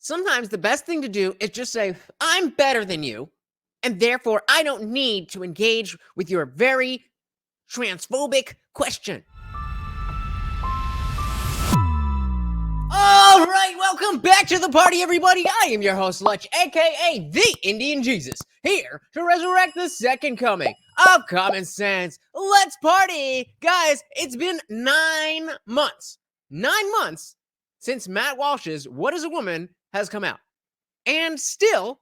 Sometimes the best thing to do is just say, I'm better than you, and therefore I don't need to engage with your very transphobic question. All right, welcome back to the party, everybody. I am your host, Lutch, aka the Indian Jesus, here to resurrect the second coming of common sense. Let's party! Guys, it's been 9 months. 9 months since Matt Walsh's What is a Woman has come out. And still,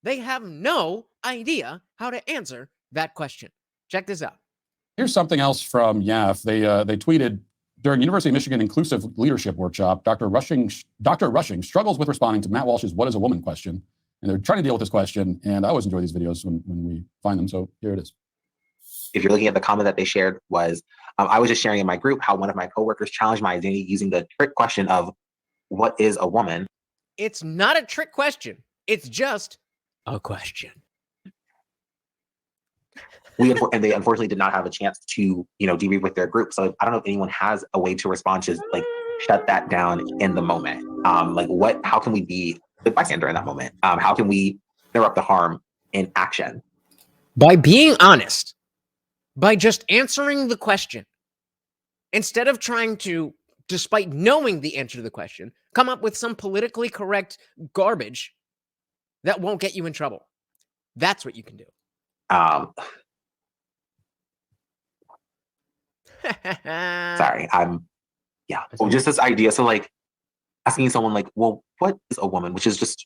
they have no idea how to answer that question. Check this out. Here's something else from Y.A.F. They tweeted, during University of Michigan Inclusive Leadership Workshop, Dr. Rushing struggles with responding to Matt Walsh's "What is a woman?" question. And they're trying to deal with this question. And I always enjoy these videos when we find them. So here it is. If you're looking at the comment that they shared was, I was just sharing in my group how one of my coworkers challenged my identity using the trick question of, what is a woman? It's not a trick question. It's just a question. And they unfortunately did not have a chance to, debrief with their group. So I don't know if anyone has a way to respond to shut that down in the moment. How can we be the bystander in that moment? How can we interrupt the harm in action? By being honest, by just answering the question, instead of trying to, despite knowing the answer to the question, come up with some politically correct garbage that won't get you in trouble. That's what you can do. Sorry, just this idea. So asking someone well, what is a woman? Which is just,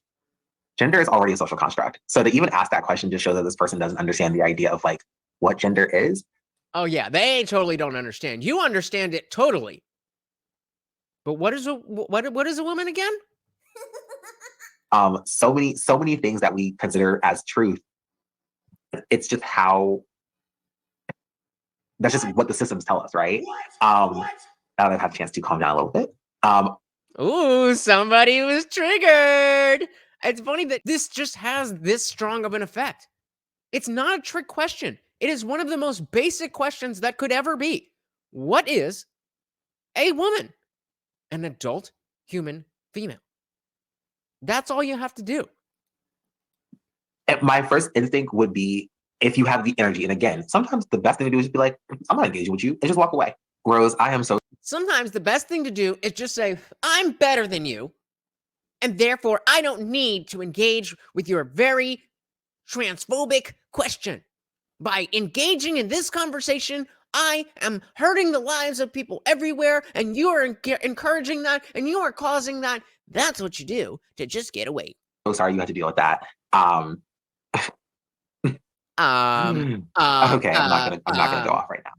gender is already a social construct. So to even ask that question just shows that this person doesn't understand the idea of what gender is. Oh yeah, they totally don't understand. You understand it totally. But what is a woman again? So many things that we consider as truth. It's just that's just what the systems tell us, right? Now that I've had a chance to calm down a little bit. Ooh, somebody was triggered. It's funny that this just has this strong of an effect. It's not a trick question. It is one of the most basic questions that could ever be. What is a woman? An adult human female. That's all you have to do. My first instinct would be, if you have the energy, and again, sometimes the best thing to do is just be like, I'm not engaging with you, and just walk away. Rose, sometimes the best thing to do is just say, I'm better than you, and therefore I don't need to engage with your very transphobic question. By engaging in this conversation, I am hurting the lives of people everywhere, and you are encouraging that, and you are causing that. That's what you do to just get away. Oh, sorry you had to deal with that. Okay, I'm not gonna go off right now.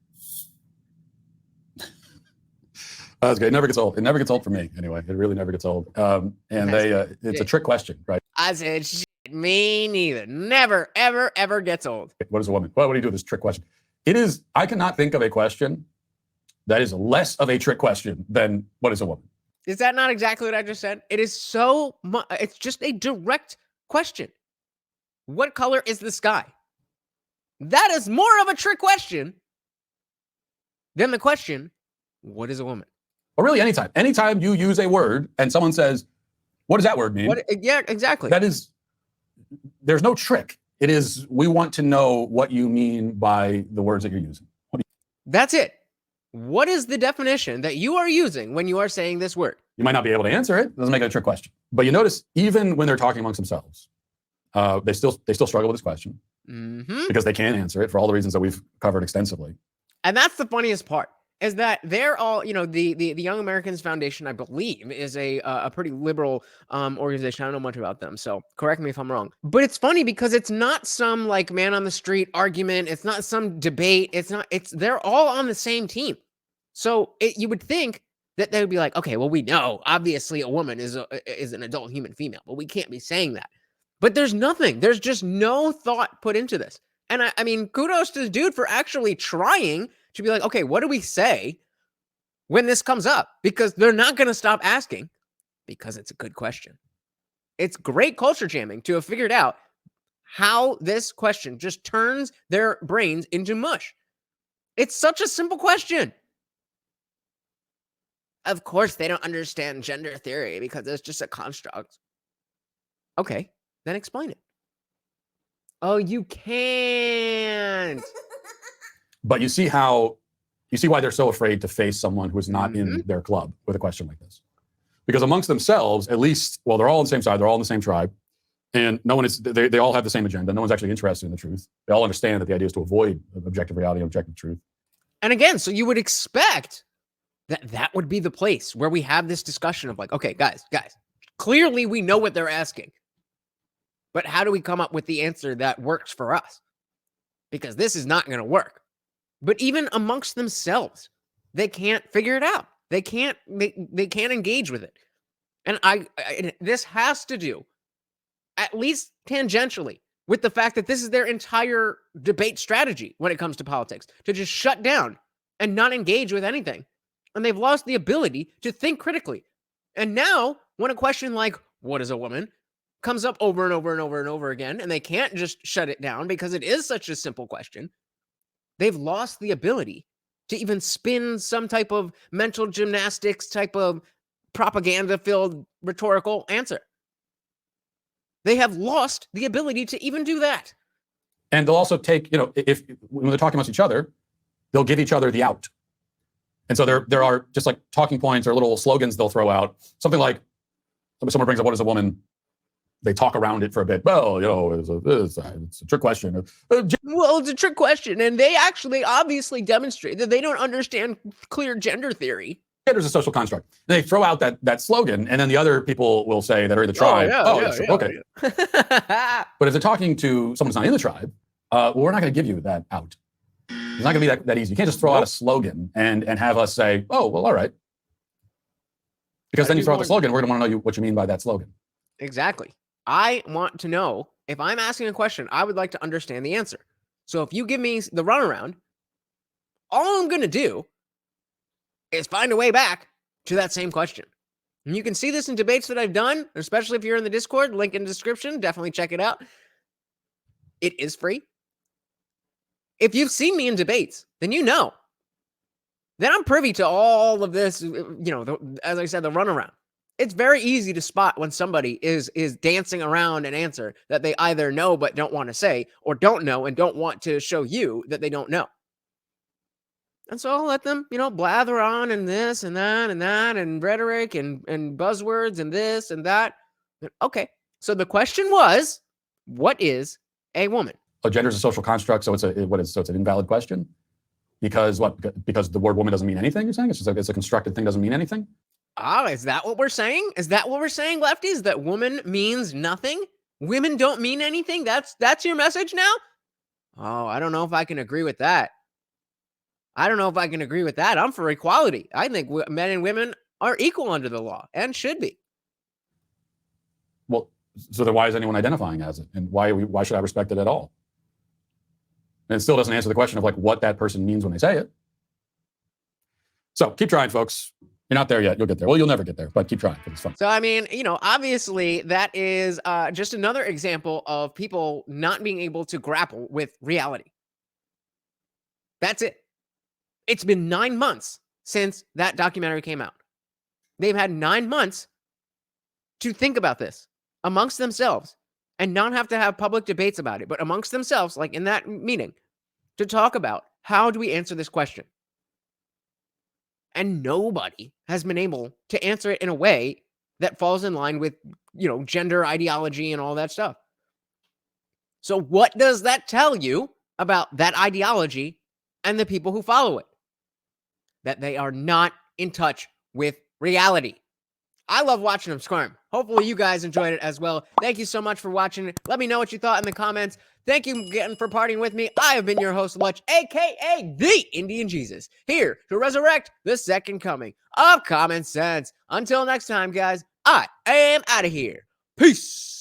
That's good. It never gets old. It never gets old for me, anyway. It really never gets old. It's a trick question, right? I said, shit, me neither. Never, ever, ever gets old. What is a woman? What do you do with this trick question? It is. I cannot think of a question that is less of a trick question than what is a woman. Is that not exactly what I just said? It is so much. It's just a direct question. What color is the sky? That is more of a trick question than the question, what is a woman? Or really anytime. Anytime you use a word and someone says, what does that word mean? Yeah, exactly. There's no trick. It is, we want to know what you mean by the words that you're using. That's it. What is the definition that you are using when you are saying this word? You might not be able to answer it. It doesn't make it a trick question. But you notice, even when they're talking amongst themselves, they still struggle with this question. Mm-hmm. Because they can't answer it for all the reasons that we've covered extensively. And that's the funniest part, is that they're all, the Young Americans Foundation, I believe, is a pretty liberal organization. I don't know much about them, so correct me if I'm wrong. But it's funny because it's not some man on the street argument. It's not some debate. They're all on the same team. So you would think that they would be like, okay, well, we know obviously a woman is an adult human female, but we can't be saying that. But there's nothing. There's just no thought put into this. And I mean, kudos to the dude for actually trying to be like, okay, what do we say when this comes up? Because they're not going to stop asking, because it's a good question. It's great culture jamming to have figured out how this question just turns their brains into mush. It's such a simple question. Of course, they don't understand gender theory because it's just a construct. Okay, then explain it. Oh, you can't. But you see why they're so afraid to face someone who is not in their club with a question like this. Because amongst themselves, at least, well, they're all on the same side, they're all in the same tribe, and no one is, they all have the same agenda. No one's actually interested in the truth. They all understand that the idea is to avoid objective reality and objective truth. And again, so you would expect that would be the place where we have this discussion of like, okay, guys, clearly we know what they're asking, but how do we come up with the answer that works for us? Because this is not going to work. But even amongst themselves, they can't figure it out. They can't engage with it. And this has to do, at least tangentially, with the fact that this is their entire debate strategy when it comes to politics, to just shut down and not engage with anything. And they've lost the ability to think critically. And now, when a question like, what is a woman, comes up over and over and over and over again, and they can't just shut it down because it is such a simple question, they've lost the ability to even spin some type of mental gymnastics type of propaganda-filled rhetorical answer. They have lost the ability to even do that. And they'll also take, if when they're talking amongst each other, they'll give each other the out. And so there are just like talking points or little slogans they'll throw out. Something like, someone brings up, what is a woman? They talk around it for a bit. Well, it's a trick question. Well, it's a trick question. And they actually obviously demonstrate that they don't understand clear gender theory. Gender's a social construct. They throw out that slogan, and then the other people will say that are in the tribe. Okay. Yeah. But if they're talking to someone who's not in the tribe, we're not going to give you that out. It's not going to be that easy. You can't just throw out a slogan and have us say, oh, well, all right. Because then you throw out the slogan, we're going to want to know what you mean by that slogan. Exactly. I want to know, if I'm asking a question, I would like to understand the answer. So if you give me the runaround, all I'm going to do is find a way back to that same question. And you can see this in debates that I've done, especially if you're in the Discord, link in the description. Definitely check it out. It is free. If you've seen me in debates, then you know that I'm privy to all of this, as I said, the runaround. It's very easy to spot when somebody is dancing around an answer that they either know but don't want to say, or don't know and don't want to show you that they don't know. And so I'll let them, blather on and this and that and rhetoric and buzzwords and this and that. Okay. So the question was, what is a woman? Gender is a social construct, so it's an invalid question. Because what? Because the word woman doesn't mean anything, you're saying? It's just like it's a constructed thing, doesn't mean anything? Is that what we're saying? Is that what we're saying, lefties? That woman means nothing? Women don't mean anything? That's your message now? Oh, I don't know if I can agree with that. I'm for equality. I think men and women are equal under the law and should be. Well, so then why is anyone identifying as it? And why should I respect it at all? And it still doesn't answer the question of like what that person means when they say it. So keep trying, folks. You're not there yet. You'll get there. Well, you'll never get there, but keep trying because it's fun. So, I mean, obviously that is just another example of people not being able to grapple with reality. That's it. It's been 9 months since that documentary came out. They've had 9 months to think about this amongst themselves and not have to have public debates about it, but amongst themselves, like in that meeting, to talk about how do we answer this question? And nobody has been able to answer it in a way that falls in line with, gender ideology and all that stuff. So what does that tell you about that ideology and the people who follow it? That they are not in touch with reality. I love watching them squirm. Hopefully you guys enjoyed it as well. Thank you so much for watching. Let me know what you thought in the comments. Thank you again for partying with me. I have been your host, Lutch, aka the Indian Jesus, here to resurrect the second coming of common sense. Until next time, guys, I am out of here. Peace.